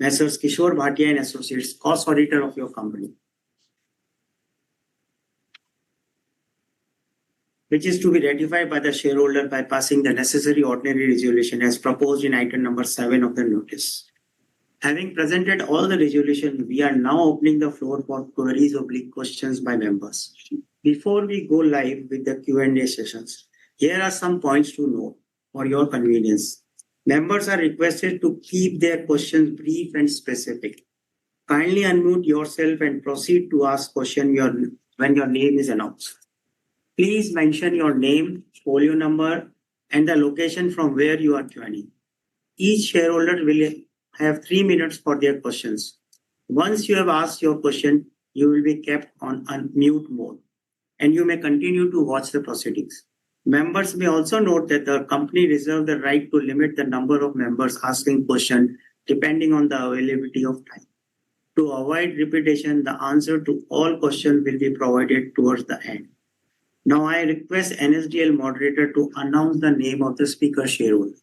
Messrs. Kishore Bhatia and Associates, cost auditor of your company, which is to be ratified by the shareholder by passing the necessary ordinary resolution as proposed in item number 7 of the notice. Having presented all the resolution, we are now opening the floor for queries or questions by members. Before we go live with the Q&A sessions, here are some points to note for your convenience. Members are requested to keep their questions brief and specific. Kindly unmute yourself and proceed to ask question when your name is announced. Please mention your name, folio number, and the location from where you are joining. Each shareholder will have 3 minutes for their questions. Once you have asked your question, you will be kept on unmute mode, and you may continue to watch the proceedings. Members may also note that the company reserves the right to limit the number of members asking questions depending on the availability of time. To avoid repetition, the answer to all questions will be provided towards the end. Now I request NSDL moderator to announce the name of the speaker shareholder.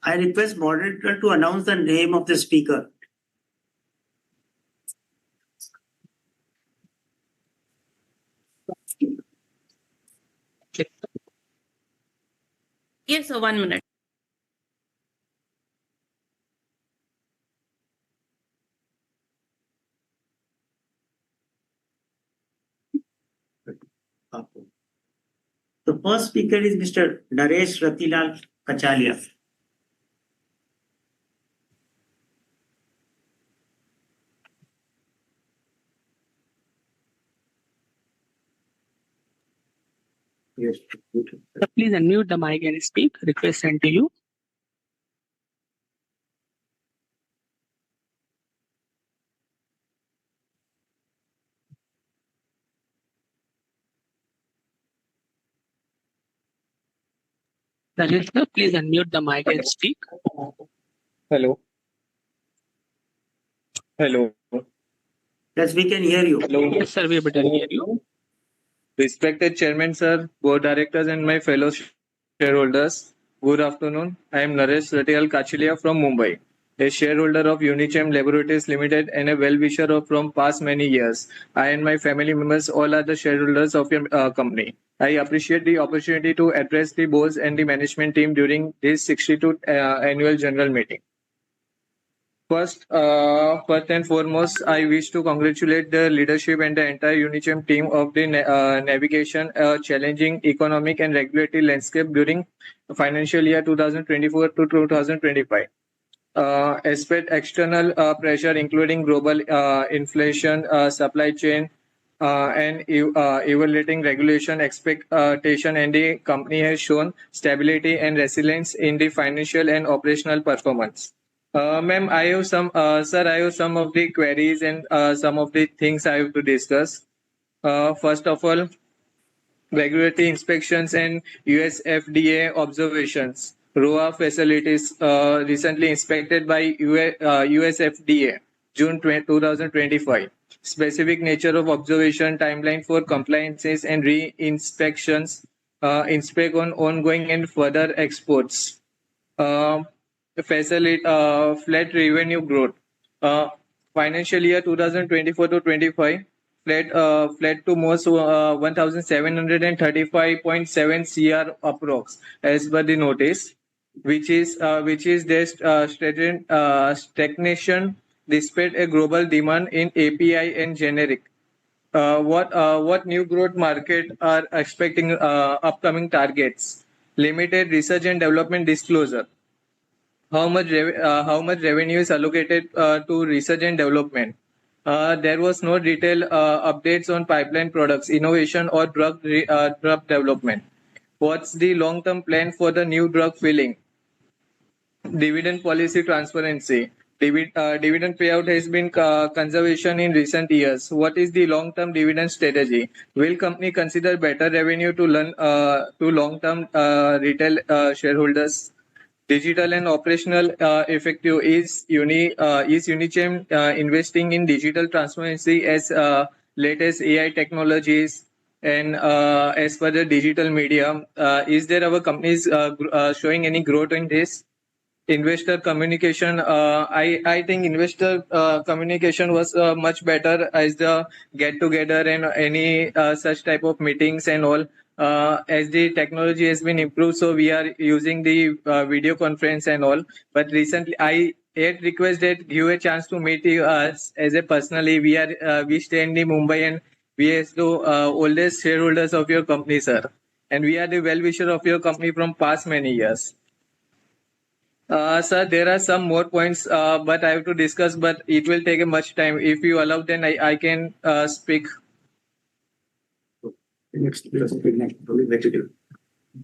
I request moderator to announce the name of the speaker. Yes, sir, 1 minute. The first speaker is Mr. Naresh Ratilal Kachalia. Yes. Please unmute the mic and speak. Request sent to you. Naresh, sir, please unmute the mic and speak. Hello. Hello. Yes, we can hear you. Hello. Yes, sir, we are able to hear you. Respected Chairman, sir, Board Directors, and my fellow shareholders, good afternoon. I am Naresh Ratil Kachilia from Mumbai, a shareholder of Unichem Laboratories Ltd and a well-wisher from past many years. I and my family members all are the shareholders of your company. I appreciate the opportunity to address the board and the management team during this 62th annual general meeting. First and foremost, I wish to congratulate the leadership and the entire Unichem team of the navigation challenging economic and regulatory landscape during financial year 2024 to 2025. Expect external pressure including global inflation, supply chain, and evaluating regulation expectation, and the company has shown stability and resilience in the financial and operational performance. Ma'am, I have some, sir, I have some of the queries and some of the things I have to discuss. First of all, regulatory inspections and US FDA observations. ROA facilities recently inspected by US FDA, June 2025. Specific nature of observation, timeline for compliances and re-inspections, inspect on ongoing and further exports. Facilitate flat revenue growth. Financial year 2024 to 25, flat to most 1,735.7 CR approx as per the notice, which is their stagnation despite a global demand in API and generic. What new growth market are expecting upcoming targets? Limited research and development disclosure. How much revenue is allocated to research and development? There was no detailed updates on pipeline products, innovation, or drug development. What's the long-term plan for the new drug filing? Dividend policy transparency. Dividend payout has been conservation in recent years. What is the long-term dividend strategy? Will company consider better revenue to long-term retail shareholders? Digital and operational effective. Is Unichem investing in digital transparency as latest AI technologies and as per the digital media? Is there our companies showing any growth in this? Investor communication. I think investor communication was much better as the get together and any such type of meetings and all. As the technology has been improved, so we are using the video conference and all. But recently, I yet request that give a chance to meet you as a personally. We stay in the Mumbai and we are the oldest shareholders of your company, sir, and we are the well wisher of your company from past many years. Sir, there are some more points, but I have to discuss, but it will take much time. If you allow, then I can speak.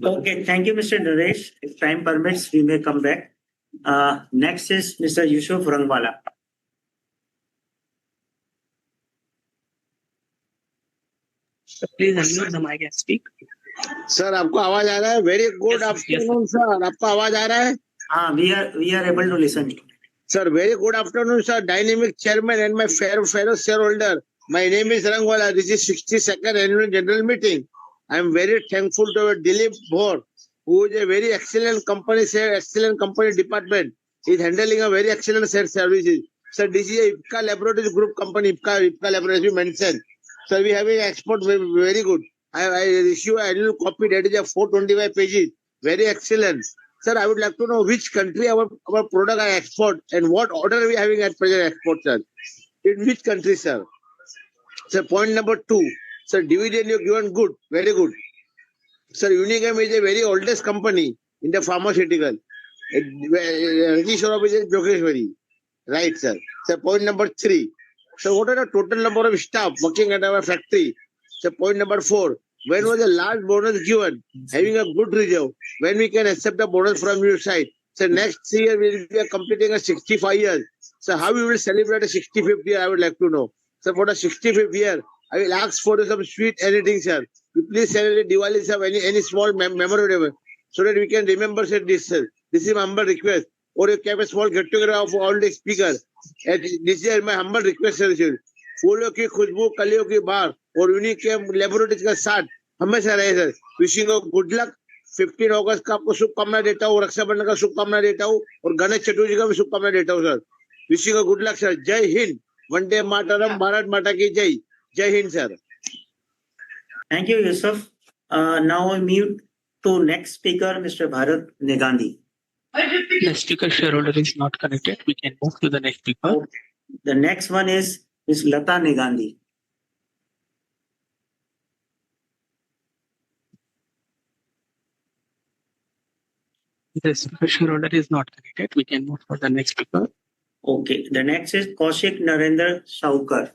Okay, thank you, Mr. Naresh. If time permits, we may come back. Next is Mr. Yusuf Rangwala. Please unmute the mic and speak. Sir आपको आवाज आ रहा है? Very good afternoon sir, आपको आवाज आ रहा है? We are able to listen. Sir, very good afternoon, sir. Dynamic chairman and my fellow shareholder. My name is Rangwala. This is 62nd annual general meeting. I am very thankful to Dilip Bhor, who is a very excellent company department. He is handling a very excellent set services. Sir, this is a Unichem Laboratories Group company. Unichem Laboratories, you mentioned. Sir, we have an export very good. I issue a little copy that is a 425 pages. Very excellent. Sir, I would like to know which country our product are export and what order are we having at present export, sir. In which country, sir? Sir, point number 2. Sir, dividend you given good, very good. Sir, Unichem is a very oldest company in the pharmaceutical. Registrar is in Jogeshwari. Right, sir. Sir, point number 3. Sir, what are the total number of staff working at our factory? Sir, point number 4. When was the last bonus given? Having a good reserve. When we can accept the bonus from your side? So next year we will be completing a 65 years. So how we will celebrate a 65th year? I would like to know. So for the 65th year, I will ask for some sweet anything, sir. You please celebrate Diwali, sir, any small memorable, so that we can remember this, sir. This is my humble request. Or you have a small get together of all the speakers. And this is my humble request, sir. फूलों की खुशबू, कलियों की बहार और Unichem laboratories का साथ हमेशा रहे सर. Wishing good luck. 15 अगस्त का आपको शुभकामना देता हूँ, रक्षाबंधन का शुभकामना देता हूँ और गणेश चतुर्थी का भी शुभकामना देता हूँ sir. Wishing good luck sir. जय हिंद. वंदे मातरम. भारत माता की जय. जय Hind sir. Thank you, Yusuf. Now I move to next speaker, Mr. Bharat Negandhi. The speaker shareholder is not connected. We can move to the next speaker. Okay. The next one is Ms. Lata Negandhi. The speaker shareholder is not connected. We can move for the next speaker. Okay. The next is Kaushik Narendra Shaukar.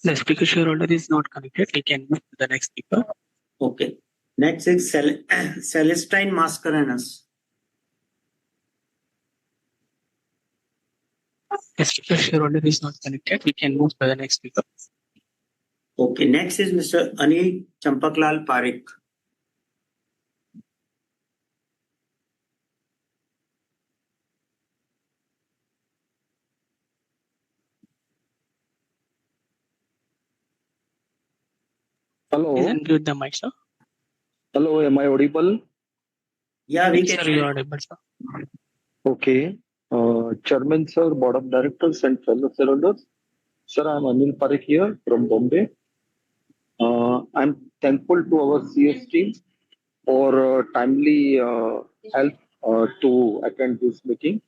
The speaker shareholder is not connected. We can move to the next speaker. Okay. Next is Celestine Mascarenhas. The speaker shareholder is not connected. We can move to the next speaker. Okay. Next is Mr. Anil Champaklal Parekh. Hello. Please unmute the mic, sir. Hello, am I audible? Yeah, we Sir, can. you are audible, sir. Okay. Chairman, sir, Board of Directors and fellow shareholders. Sir, I am Anil Parekh here from Bombay. I am thankful to our CS team for timely help to attend this meeting,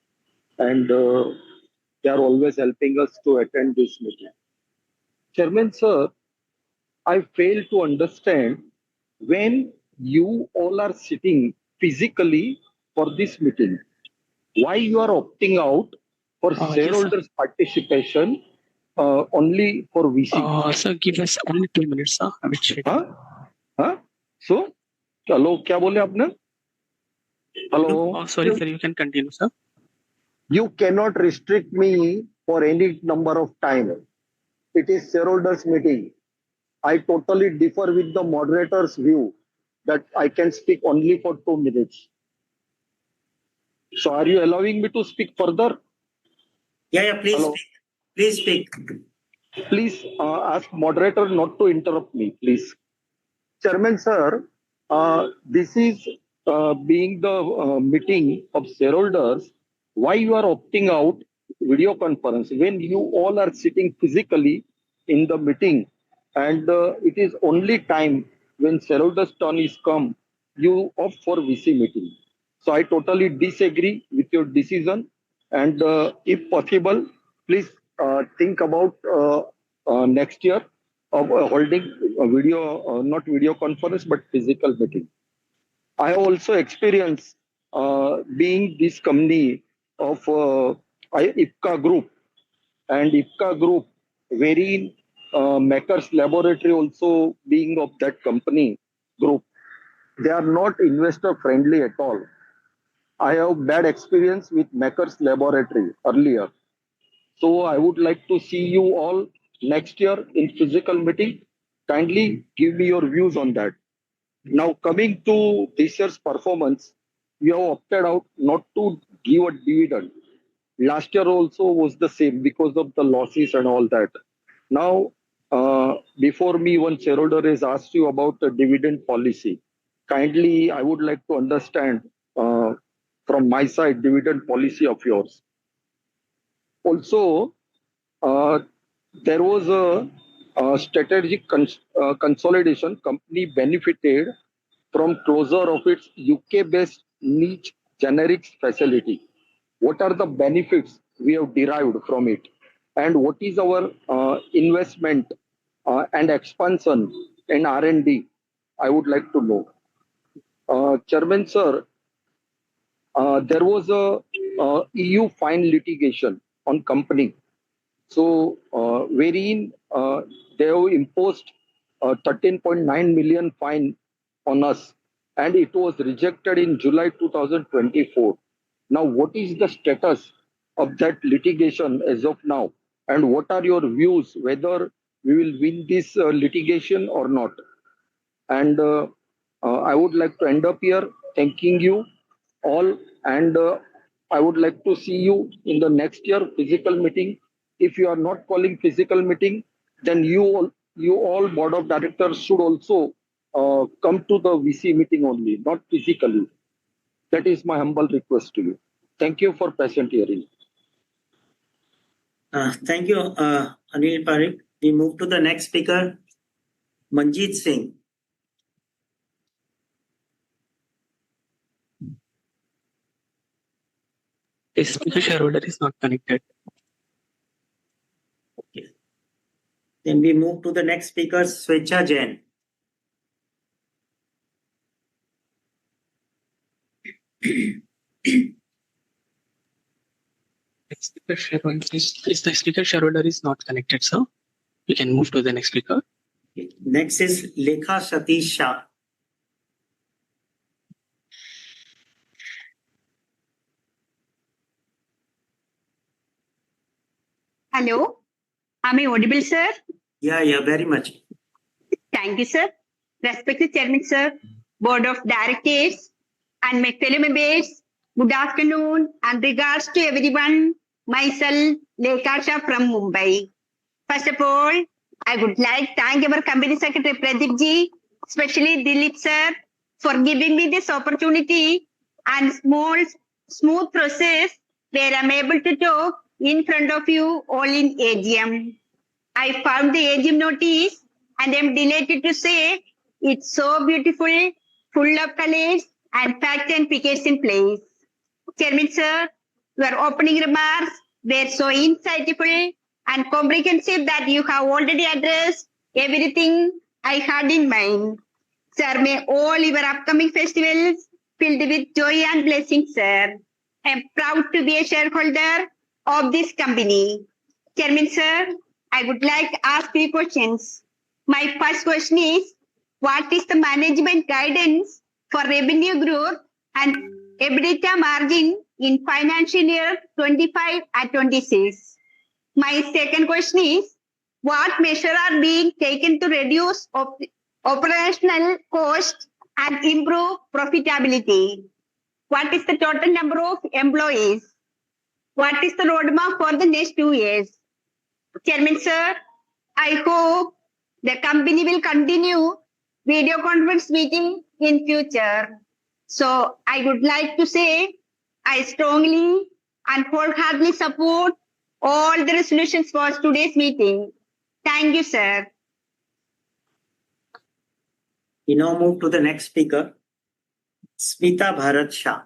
and they are always helping us to attend this meeting. Chairman sir, I fail to understand when you all are sitting physically for this meeting, why you are opting out for Yes, sir. shareholders participation only for VC. Sir, give us only 2 minutes, sir. I will check. हाँ हाँ so hello क्या बोले आपने hello Sorry, sir. You can continue, sir. you cannot restrict me for any number of time. It is shareholders meeting. I totally differ with the moderator's view that I can speak only for 2 minutes. So are you allowing me to speak further? Yeah, please Hello. speak. Please speak. Please ask moderator not to interrupt me, please. Chairman sir, this is being the meeting of shareholders. Why you are opting out video conference when you all are sitting physically in the meeting, and it is only time when shareholders turn is come, you opt for VC meeting. So I totally disagree with your decision, and if possible, please think about next year of holding a video, not video conference, but physical meeting. I have also experienced being this company of IPCA group, and IPCA group, wherein Makers Laboratory also being of that company group. They are not investor friendly at all. I have bad experience with Makers Laboratory earlier. So I would like to see you all next year in physical meeting. Kindly give me your views on that. Now coming to this year's performance, we have opted out not to give a dividend. Last year also was the same because of the losses and all that. Now, before me, one shareholder has asked you about the dividend policy. Kindly, I would like to understand from my side dividend policy of yours. Also, there was a strategic consolidation. Company benefited from closure of its UK-based niche generics facility. What are the benefits we have derived from it? And what is our investment and expansion in R&D? I would like to know. Chairman, sir, there was a EU fine litigation on company. So, wherein they have imposed 13.9 million fine on us, and it was rejected in July 2024. Now, what is the status of that litigation as of now? And what are your views whether we will win this litigation or not? And I would like to end up here thanking you all, and I would like to see you in the next year physical meeting. If you are not calling physical meeting, then you all board of directors should also come to the VC meeting only, not physically. That is my humble request to you. Thank you for patient hearing. Thank you, Anil Parikh. We move to the next speaker, Manjeet Singh. The speaker shareholder is not connected. Okay. Then we move to the next speaker, Swecha Jain. The speaker shareholder is not connected, sir. We can move to the next speaker. Okay. Next is Lekha Satish Shah. Hello, am I audible, sir? Yeah, very much. Thank you, sir. Respected Chairman, sir, Board of Directors, and my fellow members, good afternoon and regards to everyone. Myself, Lekha Shah from Mumbai. First of all, I would like to thank our Company Secretary Pradeep ji, especially Dilip sir, for giving me this opportunity and smooth process where I'm able to talk in front of you all in AGM. I found the AGM notice and I'm delighted to say it's so beautiful, full of colors and fact and figures in place. Chairman sir, your opening remarks were so insightful and comprehensive that you have already addressed everything I had in mind. Sir, may all your upcoming festivals filled with joy and blessings, sir. I am proud to be a shareholder of this company. Chairman, sir, I would like to ask 3 questions. My first question is, what is the management guidance for revenue growth and EBITDA margin in financial year 25 and 26? My second question is, what measures are being taken to reduce operational cost and improve profitability? What is the total number of employees? What is the roadmap for the next 2 years? Chairman, sir, I hope the company will continue video conference meeting in future. So I would like to say I strongly and wholeheartedly support all the resolutions for today's meeting. Thank you, sir. We now move to the next speaker, Smita Bharat Shah.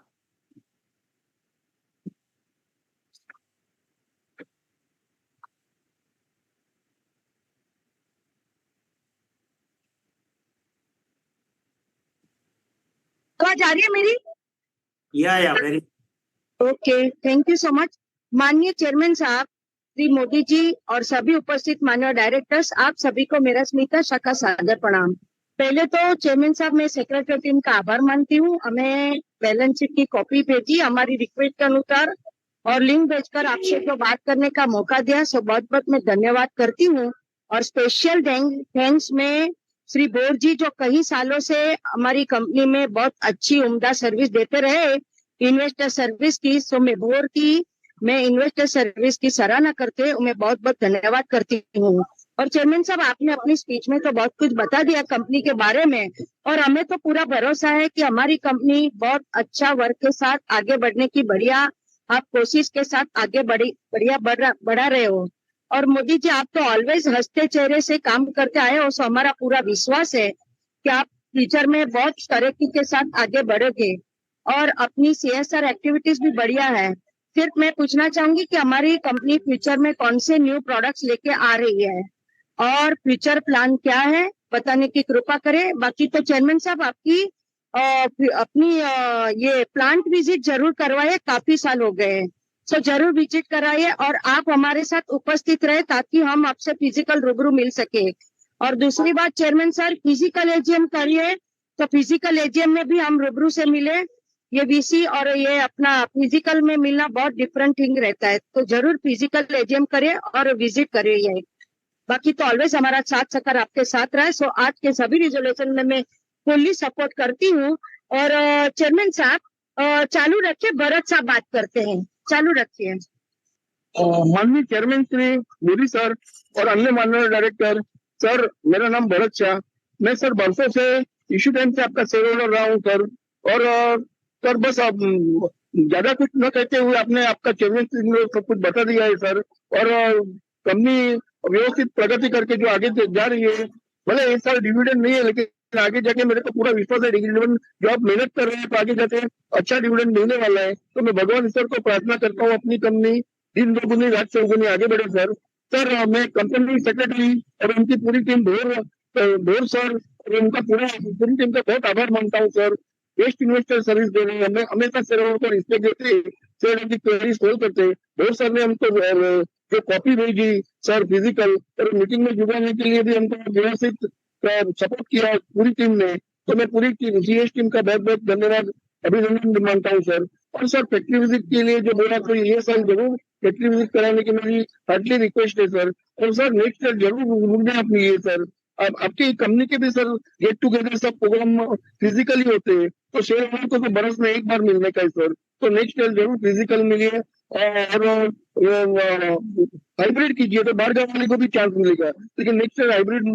आवाज आ रही है मेरी? Yeah, very. Okay, thank you so much. माननीय chairman साहब, श्री मोदी जी और सभी उपस्थित माननीय डायरेक्टर्स, आप सभी को मेरा स्मिता शाह का सादर प्रणाम. पहले तो चेयरमैन साहब, मैं सेक्रेटरी टीम का आभार मानती हूँ. हमें बैलेंस शीट की कॉपी भेजी हमारी रिक्वेस्ट के अनुसार और लिंक भेजकर आपसे तो बात करने का मौका दिया. सो बहुत बहुत मैं धन्यवाद करती हूँ. और स्पेशल थैंक्स में श्री बोर जी, जो कई सालों से हमारी कंपनी में बहुत अच्छी उम्दा सर्विस देते रहे इन्वेस्टर सर्विस की. सो मैं इन्वेस्टर सर्विस की सराहना करते हुए मैं बहुत बहुत धन्यवाद करती हूँ. और चेयरमैन साहब, आपने अपनी स्पीच में तो बहुत कुछ बता दिया कंपनी के बारे में और हमें तो पूरा भरोसा है कि हमारी कंपनी बहुत अच्छा वर्क के साथ आगे बढ़ने की बढ़िया आप कोशिश के साथ आगे बढ़िया बढ़ा रहे हो. और मोदी जी, आप तो ऑलवेज हंसते चेहरे से काम करते आए हो. सो हमारा पूरा विश्वास है कि आप फ्यूचर में बहुत तरक्की के साथ आगे बढ़ोगे और अपनी CSR एक्टिविटीज भी बढ़िया है. सिर्फ मैं पूछना चाहूंगी कि हमारी कंपनी फ्यूचर में कौन से न्यू प्रोडक्ट्स लेके आ रही है और फ्यूचर प्लान क्या है, बताने की कृपा करें. बाकी तो चेयरमैन साहब, आपकी अपनी ये प्लांट विजिट जरूर करवाइए, काफी साल हो गए हैं. सो जरूर विजिट कराइए और आप हमारे साथ उपस्थित रहे ताकि हम आपसे फिजिकल रूबरू मिल सके. और दूसरी बात चेयरमैन सर, फिजिकल AGM करिए तो फिजिकल AGM में भी हम रूबरू से मिले. ये VC और ये अपना फिजिकल में मिलना बहुत डिफरेंट थिंग रहता है. तो जरूर फिजिकल AGM करिए और विजिट करिए. बाकी तो ऑलवेज हमारा साथ सकर आपके साथ रहे. सो आज के सभी रिजोल्यूशन में मैं फुल्ली सपोर्ट करती हूँ. और चेयरमैन साहब, चालू रखिए, भरत साहब बात करते हैं. चालू रखिए. माननीय चेयरमैन श्री मोदी सर और अन्य माननीय डायरेक्टर सर, मेरा नाम भरत शाह. मैं सर बरसों से इश्यू टाइम से आपका शेयर होल्डर रहा हूँ सर. और सर बस अब ज्यादा कुछ न कहते हुए आपने आपका चेयरमैन सब कुछ बता दिया है सर. और कंपनी व्यवस्थित प्रगति करके जो आगे जा रही है, भले इस साल डिविडेंड नहीं है लेकिन आगे जाके मेरे को पूरा विश्वास है डिविडेंड जो आप मेहनत कर रहे हैं तो आगे जाके अच्छा डिविडेंड मिलने वाला है. तो मैं भगवान ईश्वर को प्रार्थना करता हूँ अपनी कंपनी दिन दोगुनी रात चौगुनी आगे बढ़े सर. सर मैं कंपनी सेक्रेटरी और उनकी पूरी टीम भोर सर और उनका पूरी टीम का बहुत आभार मानता हूँ सर. बेस्ट इन्वेस्टर सर्विस दे रहे हैं. हमें हमेशा शेयरहोल्डर को रिस्पेक्ट देते, शेयर की क्वेरीज सोल्व करते. भोर सर ने हमको जो कॉपी भेजी सर फिजिकल और मीटिंग में जुड़ने के लिए भी हमको व्यवस्थित सपोर्ट किया पूरी टीम ने. तो मैं पूरी GS टीम का बहुत बहुत धन्यवाद अभिनंदन मानता हूँ सर. और सर फैक्ट्री विजिट के लिए जो बोला तो ये साल जरूर फैक्ट्री विजिट कराने की मेरी हार्डली रिक्वेस्ट है सर. और सर नेक्स्ट ईयर जरूर मुझे अपनी ये सर अब आपकी कंपनी के भी सर गेट टुगेदर सब प्रोग्राम फिजिकली होते हैं. तो शेयर होल्डर को तो बरस में एक बार मिलने का है सर. तो नेक्स्ट ईयर जरूर फिजिकल मिलिए और हाइब्रिड कीजिए तो बाहर वाले को भी चांस मिलेगा. लेकिन नेक्स्ट ईयर हाइब्रिड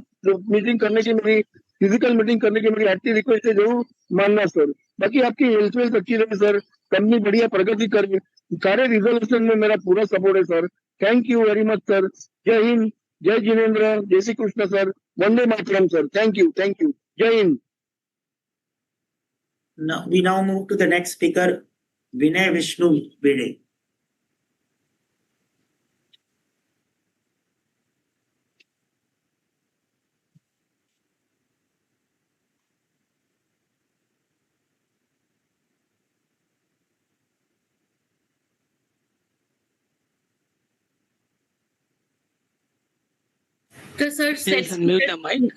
मीटिंग करने की मेरी फिजिकल मीटिंग करने की मेरी हार्टी रिक्वेस्ट है, जरूर मानना सर. बाकी आपकी हेल्थ वेल्थ अच्छी रहे सर, कंपनी बढ़िया प्रगति करे. सारे रिजोल्यूशन में मेरा पूरा सपोर्ट है sir. Thank you very much sir. जय हिंद, जय जिनेन्द्र, जय Shri Krishna sir. Vande Mataram sir. Thank you. जय Hind. Now we move to the next speaker, Vinay Vishnu Bede. Sir, Please unmute the mic.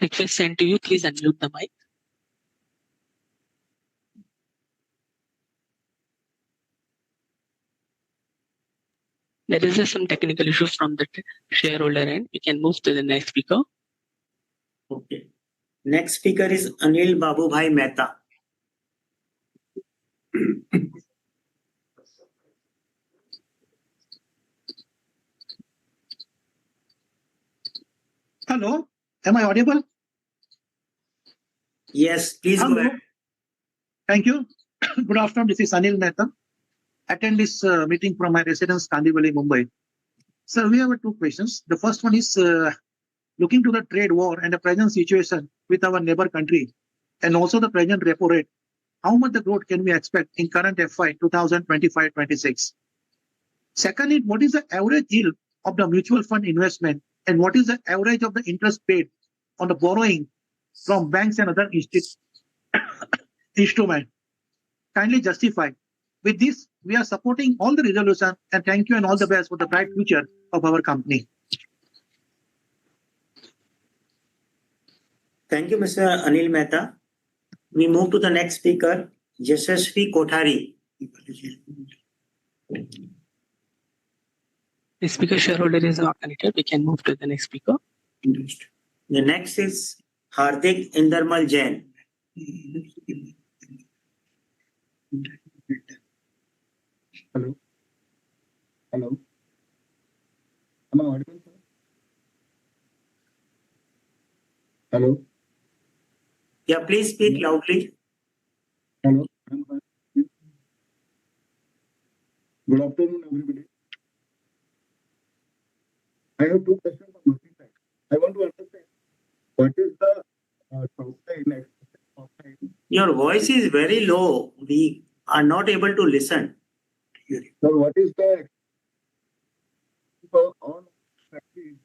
Request sent to you. Please unmute the mic. There is some technical issue from the shareholder end. We can move to the next speaker. Okay. Next speaker is Anil Babubhai Mehta. Hello, am I audible? Yes, please go Hello. ahead. Thank you. Good afternoon. This is Anil Mehta. Attend this meeting from my residence, Kandivali, Mumbai. Sir, we have two questions. The first one is looking to the trade war and the present situation with our neighbor country, and also the present repo rate. How much the growth can we expect in current FY 2025-26? Secondly, what is the average yield of the mutual fund investment, and what is the average of the interest paid on the borrowing from banks and other instruments? Kindly justify. With this, we are supporting all the resolution, and thank you and all the best for the bright future of our company. Thank you, Mr. Anil Mehta. We move to the next speaker, Yashasvi Kothari. The speaker shareholder is not connected. We can move to the next speaker. The next is Hardik Indermal Jain. Hello. Hello. Am I audible, sir? Hello. Yeah, please speak loudly. Hello. Good afternoon, everybody. I have two questions on my side. I want to understand what is the top line expected top line. Your voice is very low. We are not able to listen. So what is the for all factories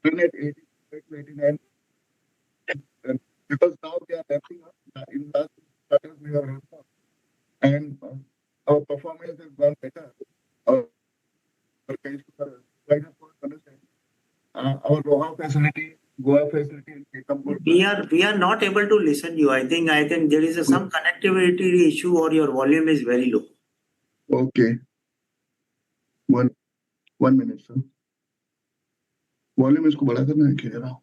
run at 89 because now we are ramping up. In last quarters we have ramped up, and our performance has gone better. I just want to understand our Roha facility, Goa facility, and Pithampur. We are not able to listen you. I think there is some connectivity issue or your volume is very low. Okay. One minute, sir. Volume इसको बड़ा करना है क्या जरा?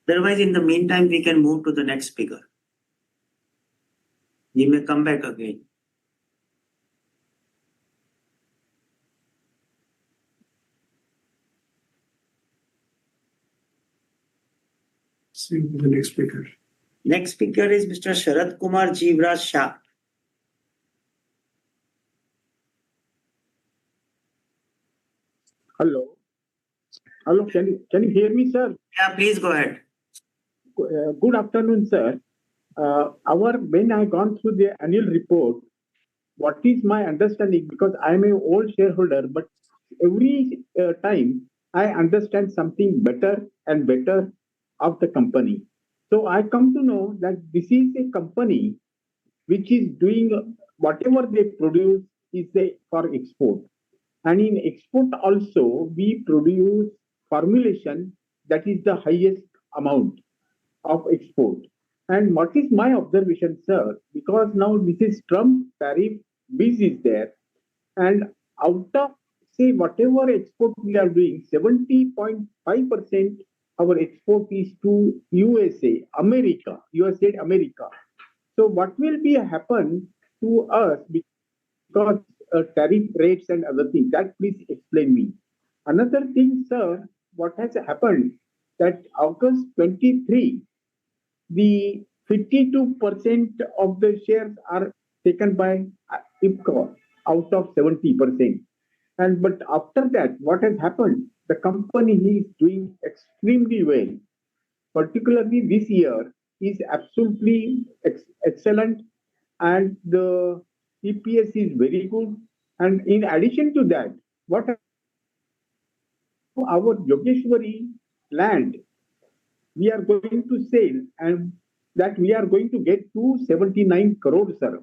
Otherwise, in the meantime, we can move to the next speaker. You may come back again. See the next speaker. Next speaker is Mr. Sharad Kumar Jivraj Shah. Hello. Hello. Can you hear me, sir? Yeah, please go ahead. Good afternoon, sir. When I gone through the annual report, what is my understanding? Because I'm an old shareholder, but every time I understand something better and better of the company. So I come to know that this is a company which is doing whatever they produce is for export. And in export also, we produce formulation that is the highest amount of export. And what is my observation, sir? Because now this is Trump tariff, biz is there. And out of, say, whatever export we are doing, 70.5% our export is to USA, America. So what will be happen to us? because tariff rates and other things. That please explain me. Another thing, sir, what has happened that August 23, the 52% of the shares are taken by IPCO out of 70%. And but after that, what has happened? The company is doing extremely well. Particularly this year is absolutely excellent, and the EPS is very good. And in addition to that, what our Yogeshwari land we are going to sell, and that we are going to get 279 crores, sir.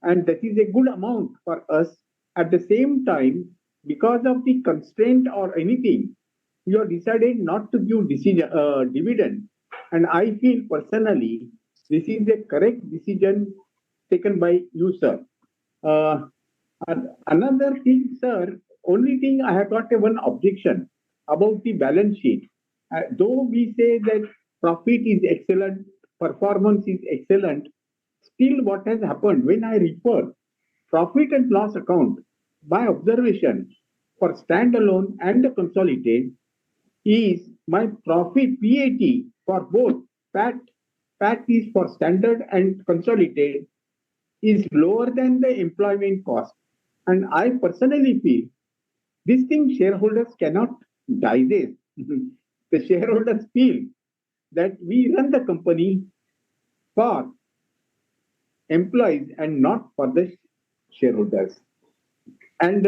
And that is a good amount for us. At the same time, because of the constraint or anything, you have decided not to give dividend. And I feel personally, this is the correct decision taken by you, sir. And another thing, sir, only thing I have got one objection about the balance sheet. Though we say that profit is excellent, performance is excellent, still what has happened when I refer profit and loss account, my observation for standalone and the consolidated is my profit PAT for both PAT is for standard and consolidated is lower than the employment cost. And I personally feel this thing shareholders cannot digest. The shareholders feel that we run the company for employees and not for the shareholders. And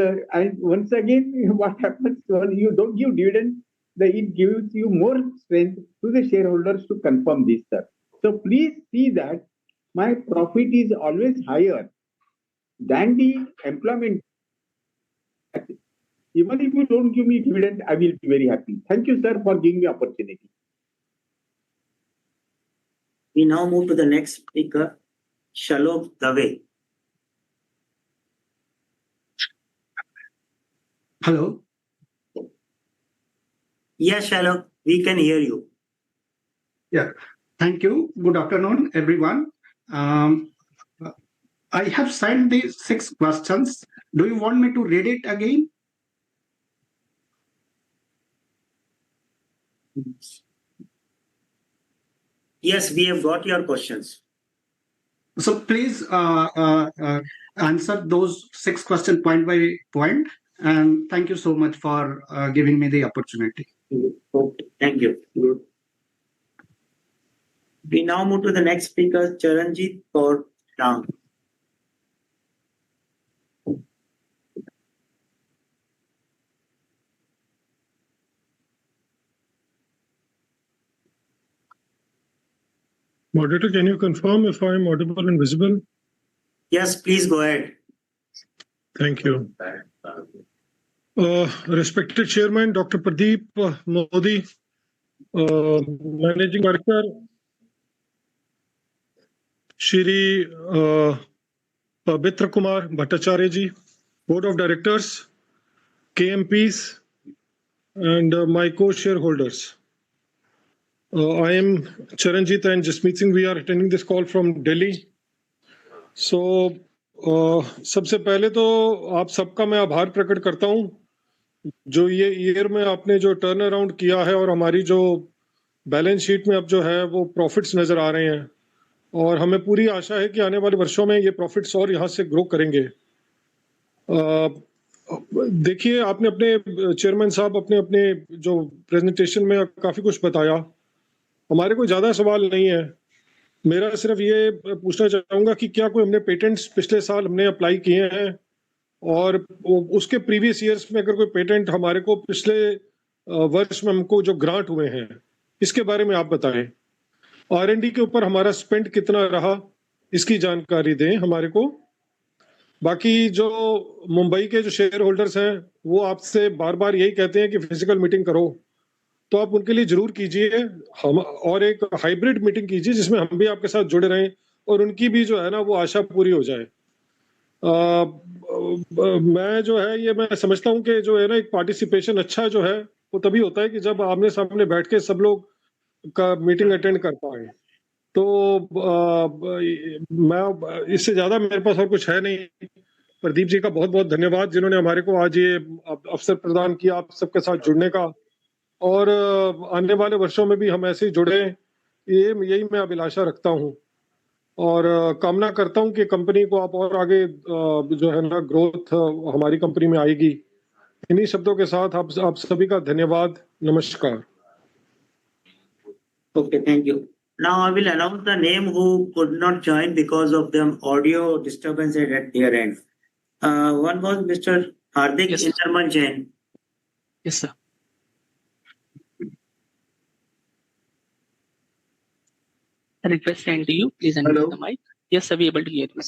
once again, what happens when you don't give dividend, it gives you more strength to the shareholders to confirm this, sir. So please see that my profit is always higher than the employment. Even if you don't give me dividend, I will be very happy. Thank you, sir, for giving me opportunity. We now move to the next speaker, Shalok Dave. Hello. Yes, Shalok, we can hear you. Yeah, thank you. Good afternoon, everyone. I have sent the 6 questions. Do you want me to read it again? Yes, we have got your questions. So please answer those 6 questions point by point. And thank you so much for giving me the opportunity. Okay, thank you. We now move to the next speaker, Charanjit Kaur Ram. Moderator, can you confirm if I am audible and visible? Yes, please go ahead. Thank you. Respected Chairman, Dr. Pradeep Modi, Managing Director, Shri Pavitra Kumar Bhattacharya ji, Board of Directors, KMPs, and my co-shareholders. I am Charanjit and Jasmeet Singh. We are attending this call from Delhi. So, सबसे पहले तो आप सबका मैं आभार प्रकट करता हूं जो ये ईयर में आपने जो टर्न अराउंड किया है और हमारी जो बैलेंस शीट में अब जो है वो प्रॉफिट्स नजर आ रहे हैं और हमें पूरी आशा है कि आने वाले वर्षों में ये प्रॉफिट्स और यहाँ से ग्रो करेंगे। देखिए आपने अपने चेयरमैन साहब अपने अपने जो प्रेजेंटेशन में काफी कुछ बताया, हमारे कोई ज्यादा सवाल नहीं है। मेरा सिर्फ ये पूछना चाहूंगा कि क्या कोई हमने पेटेंट्स पिछले साल हमने अप्लाई किए हैं और उसके प्रीवियस ईयर्स में अगर कोई पेटेंट हमारे को पिछले वर्ष में हमको जो ग्रांट हुए हैं इसके बारे में आप बताएं। R&D के ऊपर हमारा स्पेंड कितना रहा इसकी जानकारी दें हमारे को। बाकी जो मुंबई के जो शेयर होल्डर्स हैं वो आपसे बार बार यही कहते हैं कि फिजिकल मीटिंग करो, तो आप उनके लिए जरूर कीजिए हम और एक हाइब्रिड मीटिंग कीजिए जिसमें हम भी आपके साथ जुड़े रहें और उनकी भी जो है ना वो आशा पूरी हो जाए। मैं जो है ये मैं समझता हूं कि जो है ना एक पार्टिसिपेशन अच्छा जो है वो तभी होता है कि जब आमने सामने बैठ के सब लोग का मीटिंग अटेंड कर पाए। तो मैं इससे ज्यादा मेरे पास और कुछ है नहीं। प्रदीप जी का बहुत बहुत धन्यवाद जिन्होंने हमारे को आज ये अवसर प्रदान किया आप सबके साथ जुड़ने का, और आने वाले वर्षों में भी हम ऐसे ही जुड़े, यही मैं अभिलाषा रखता हूँ, और कामना करता हूँ कि कंपनी को आप और आगे जो है ना ग्रोथ हमारी कंपनी में आएगी। इन्हीं शब्दों के साथ आप सभी का धन्यवाद, नमस्कार। Okay, thank you. Now I will announce the name who could not join because of the audio disturbance at their end. One was Mr. Hardik Yes. Inderman Jain. Yes, sir. I request and to you, please unmute Hello. the mic. Yes, sir, we able to hear you.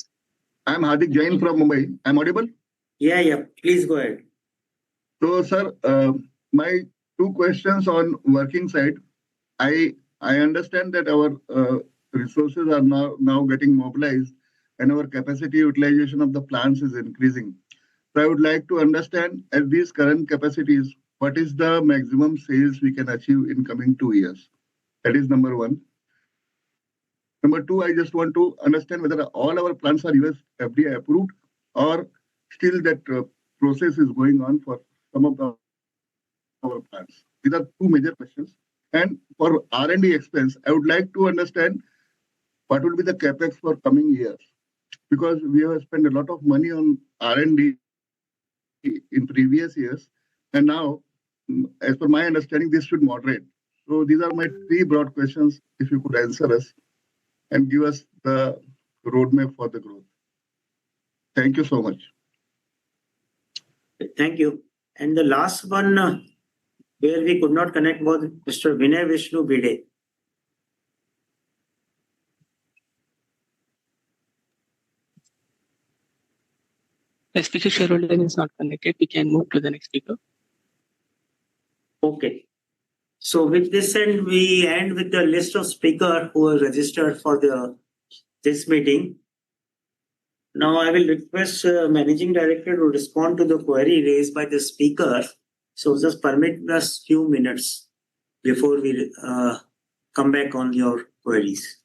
I'm Hardik Jain from Mumbai. I'm audible? Yeah. Please go ahead. So, sir, my two questions on working side. I understand that our resources are now getting mobilized and our capacity utilization of the plants is increasing. So I would like to understand at these current capacities, what is the maximum sales we can achieve in coming 2 years? That is number one. Number two, I just want to understand whether all our plants are US FDA approved or still that process is going on for some of our plants. These are two major questions. And for R&D expense, I would like to understand what will be the capex for coming years, because we have spent a lot of money on R&D in previous years, and now, as per my understanding, this should moderate. So these are my three broad questions. If you could answer us and give us the roadmap for the growth. Thank you so much. Thank you. And the last one where we could not connect was Mr. Vinay Vishnu Bide. The speaker shareholder is not connected. We can move to the next speaker. Okay. So with this end, we end with the list of speakers who are registered for this meeting. Now I will request Managing Director to respond to the query raised by the speaker. So just permit us few minutes before we come back on your queries.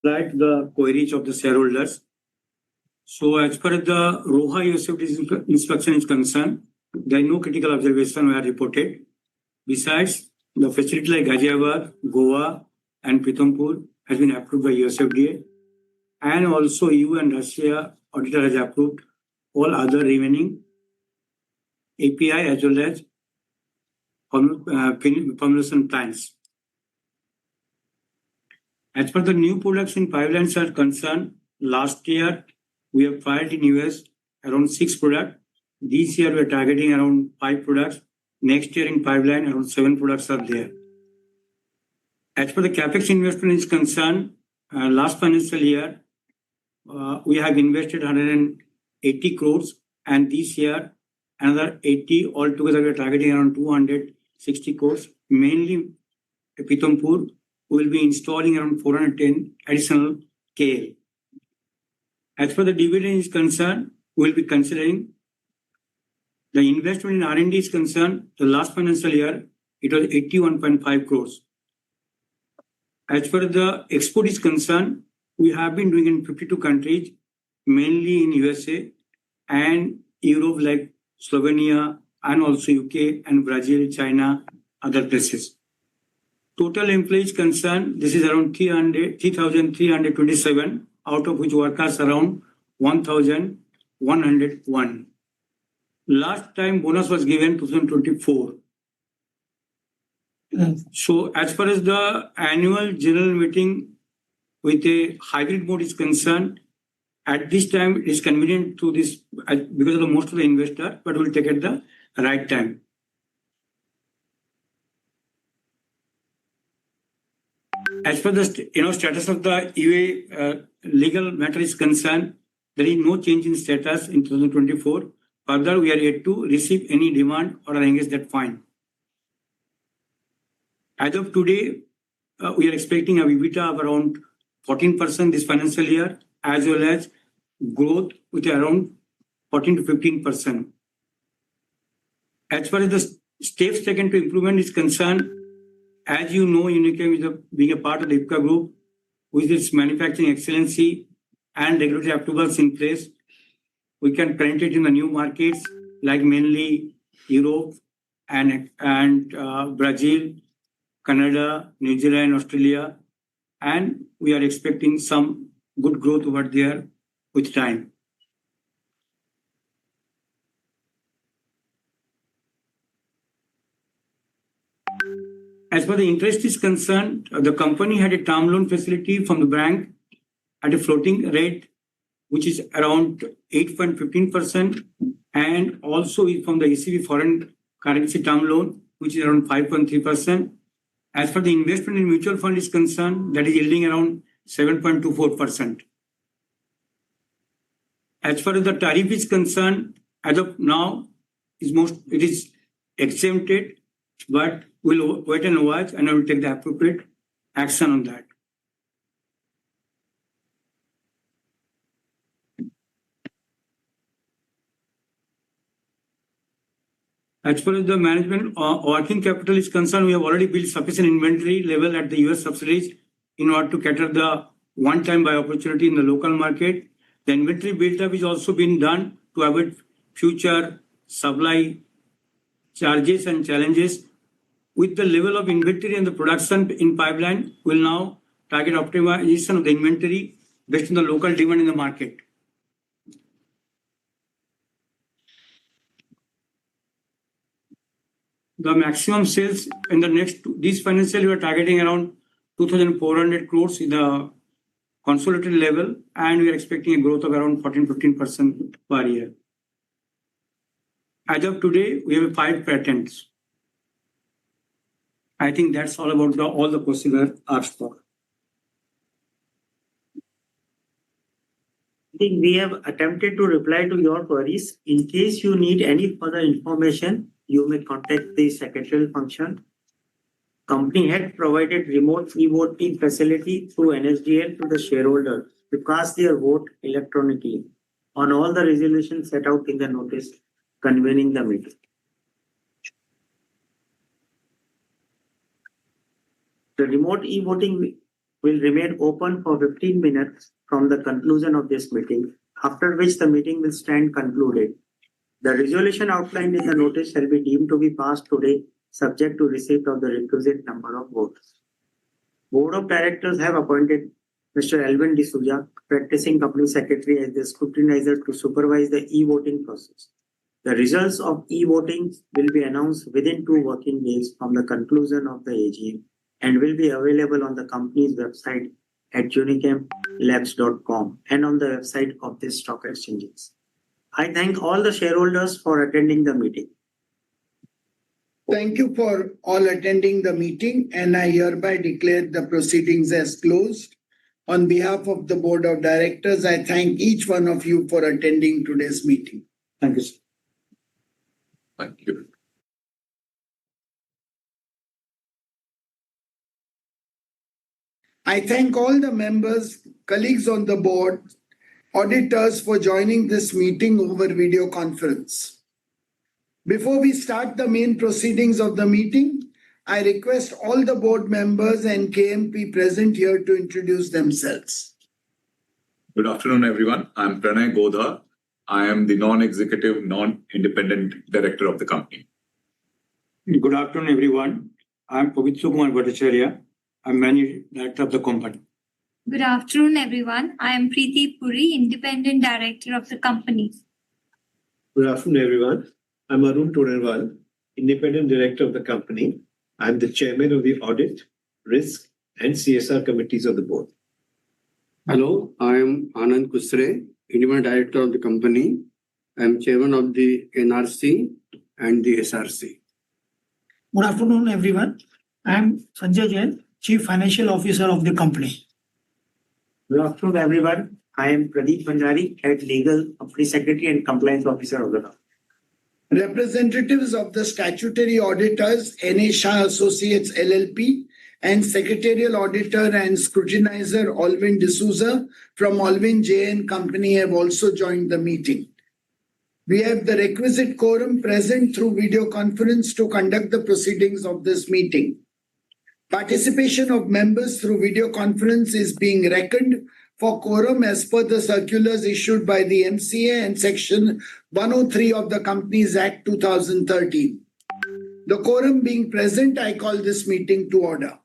Right, the queries of the shareholders. So as far as the Roha USFD inspection is concerned, there are no critical observations were reported. Besides, the facility like Ghaziabad, Goa, and Pithampur has been approved by USFDA, and also EU and Russia auditor has approved all other remaining API as well as formulation plants. As per the new products in pipelines are concerned, last year we have filed in US around 6 products. This year we are targeting around 5 products. Next year in pipeline around 7 products are there. As per the capex investment is concerned, last financial year we have invested 180 crores, and this year another 80. Altogether we are targeting around 260 crores. Mainly Pithampur will be installing around 410 additional KL. As for the dividend is concerned, we will be considering the investment in R&D is concerned. The last financial year it was 81.5 crores. As far as the export is concerned, we have been doing in 52 countries, mainly in USA and Europe like Slovenia and also UK and Brazil, China, other places. Total employees concerned, this is around 3,327, out of which workers around 1,101. Last time bonus was given 2024. So as far as the annual general meeting with a hybrid mode is concerned, at this time it is convenient to this because of the most of the investor, but we'll take at the right time. As per the status of the UA legal matter is concerned, there is no change in status in 2024. Further, we are yet to receive any demand or engage that fine. As of today, we are expecting a EBITDA of around 14% this financial year, as well as growth with around 14 to 15%. As far as the steps taken to improvement is concerned, as you know, Unichem is being a part of the IPCA group, with its manufacturing excellency and regulatory approvals in place. We can penetrate in the new markets like mainly Europe and Brazil, Canada, New Zealand, Australia, and we are expecting some good growth over there with time. As far the interest is concerned, the company had a term loan facility from the bank at a floating rate, which is around 8.15%, and also from the ECB foreign currency term loan, which is around 5.3%. As for the investment in mutual fund is concerned, that is yielding around 7.24%. As far as the tariff is concerned, as of now, it is exempted, but we'll wait and watch, and I will take the appropriate action on that. As far as the management working capital is concerned, we have already built sufficient inventory level at the US subsidiaries in order to cater the one-time buy opportunity in the local market. The inventory build-up is also being done to avoid future supply charges and challenges. With the level of inventory and the production in pipeline, we'll now target optimization of the inventory based on the local demand in the market. The maximum sales in this financial year, we are targeting around 2,400 crores in the consolidated level, and we are expecting a growth of around 14-15% per year. As of today, we have 5 patents. I think that's all about all the questions are asked for. I think we have attempted to reply to your queries. In case you need any further information, you may contact the secretarial function. Company had provided remote e-voting facility through NSDL to the shareholders to cast their vote electronically on all the resolutions set out in the notice convening the meeting. The remote e-voting will remain open for 15 minutes from the conclusion of this meeting, after which the meeting will stand concluded. The resolution outlined in the notice shall be deemed to be passed today, subject to receipt of the requisite number of votes. Board of Directors have appointed Mr. Alvin D'Souza, practicing Company Secretary, as the scrutinizer to supervise the e-voting process. The results of e-voting will be announced within 2 working days from the conclusion of the AGM and will be available on the company's website at unichemlabs.com and on the website of the stock exchanges. I thank all the shareholders for attending the meeting. Thank you for all attending the meeting, and I hereby declare the proceedings as closed. On behalf of the Board of Directors, I thank each one of you for attending today's meeting. Thank you, sir. Thank you. I thank all the members, colleagues on the board, auditors for joining this meeting over video conference. Before we start the main proceedings of the meeting, I request all the board members and KMP present here to introduce themselves. Good afternoon, everyone. I'm Pranay Godha. I am the non-executive, non-independent director of the company. Good afternoon, everyone. I'm Pavitra Kumar Bhattacharya. I'm Managing Director of the company. Good afternoon, everyone. I am Preeti Puri, Independent Director of the company. Good afternoon, everyone. I'm Arun Tonerwal, Independent Director of the company. I'm the Chairman of the Audit, Risk and CSR Committees of the Board. Hello, I am Anand Kusre, Independent Director of the company. I am Chairman of the NRC and the SRC. Good afternoon, everyone. I am Sanjay Jain, Chief Financial Officer of the company. Good afternoon, everyone. I am Pradeep Bhandari, Head Legal, Company Secretary and Compliance Officer of the company. Representatives of the statutory auditors, NA Shah Associates LLP, and Secretarial Auditor and Scrutinizer Alvin D'Souza from Alvin J & Company have also joined the meeting. We have the requisite quorum present through video conference to conduct the proceedings of this meeting. Participation of members through video conference is being reckoned for quorum as per the circulars issued by the MCA and Section 103 of the Companies Act 2013. The quorum being present, I call this meeting to order.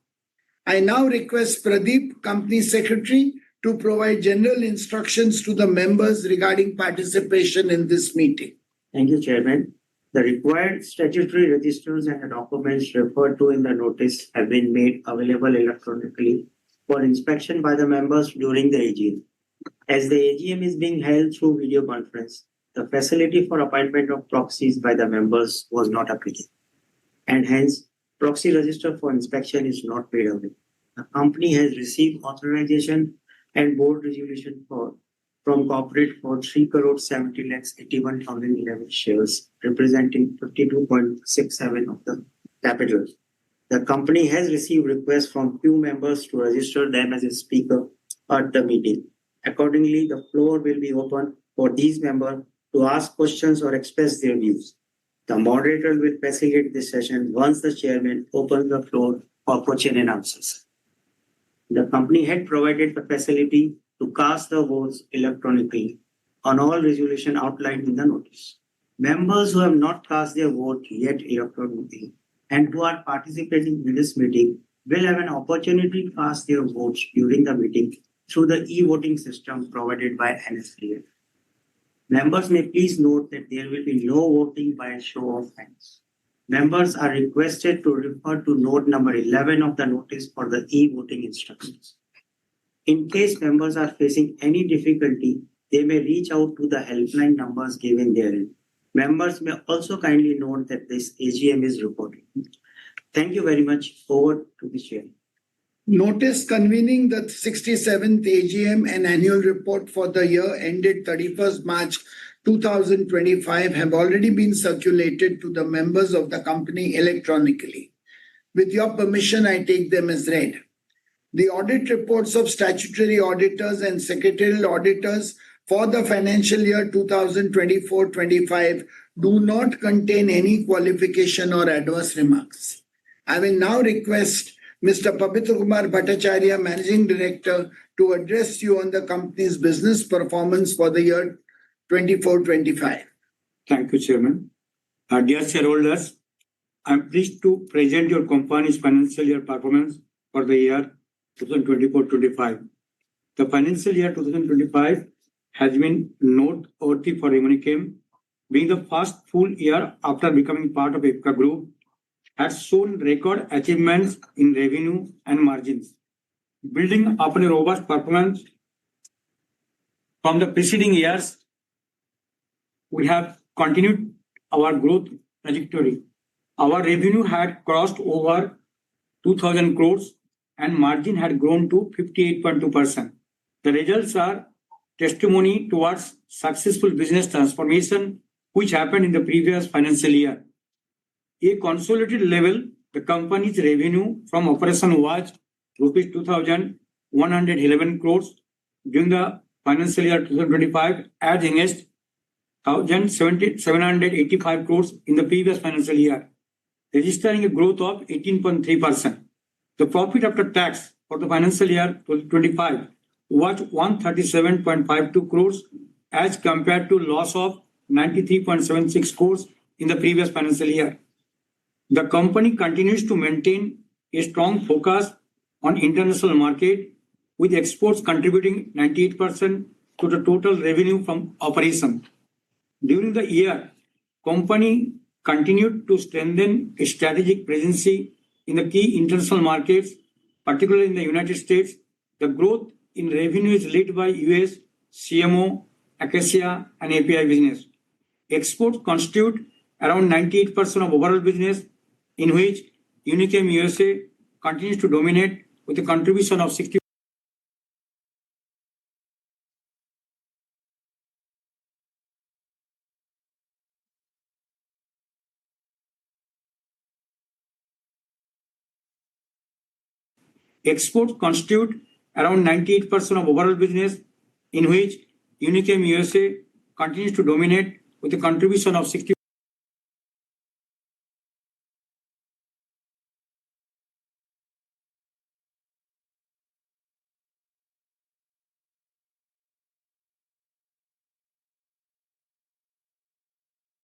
I now request Pradeep, Company Secretary, to provide general instructions to the members regarding participation in this meeting. Thank you, Chairman. The required statutory registers and the documents referred to in the notice have been made available electronically for inspection by the members during the AGM. As the AGM is being held through video conference, the facility for appointment of proxies by the members was not applicable, and hence proxy register for inspection is not made available. The company has received authorization and board resolution from corporate for 3,70,81,011 shares, representing 52.67% of the capital. The company has received requests from few members to register them as a speaker at the meeting. Accordingly, the floor will be open for these members to ask questions or express their views. The moderator will facilitate this session once the chairman opens the floor for question and answers. The company had provided the facility to cast the votes electronically on all resolutions outlined in the notice. Members who have not cast their vote yet electronically and who are participating in this meeting will have an opportunity to cast their votes during the meeting through the e-voting system provided by NSDL. Members may please note that there will be no voting by a show of hands. Members are requested to refer to note number 11 of the notice for the e-voting instructions. In case members are facing any difficulty, they may reach out to the helpline numbers given therein. Members may also kindly note that this AGM is recorded. Thank you very much. Over to the chair. Notice convening the 67th AGM and annual report for the year ended 31st March 2025 have already been circulated to the members of the company electronically. With your permission, I take them as read. The audit reports of statutory auditors and secretarial auditors for the financial year 2024-25 do not contain any qualification or adverse remarks. I will now request Mr. Pabitra Kumar Bhattacharya, Managing Director, to address you on the company's business performance for the year 24-25. Thank you, Chairman. Dear shareholders, I am pleased to present your company's financial year performance for the year 2024-25. The financial year 2025 has been noteworthy for Unichem, being the first full year after becoming part of IPCA Group, has shown record achievements in revenue and margins. Building upon a robust performance from the preceding years, we have continued our growth trajectory. Our revenue had crossed over 2,000 crores and margin had grown to 58.2%. The results are testimony towards successful business transformation which happened in the previous financial year. A consolidated level, the company's revenue from operation was rupees 2,111 crores during the financial year 2025 as against 1,785 crores in the previous financial year, registering a growth of 18.3%. The profit after tax for the financial year 2025 was 137.52 crores as compared to loss of 93.76 crores in the previous financial year. The company continues to maintain a strong focus on international market, with exports contributing 98% to the total revenue from operation. During the year, company continued to strengthen a strategic presence in the key international markets, particularly in the United States. The growth in revenue is led by US, CMO, Acacia, and API business. Exports constitute around 98% of overall business, in which Unichem USA continues to dominate with a contribution of 60%. Exports constitute around 98% of overall business, in which Unichem USA continues to dominate with a contribution of 60%.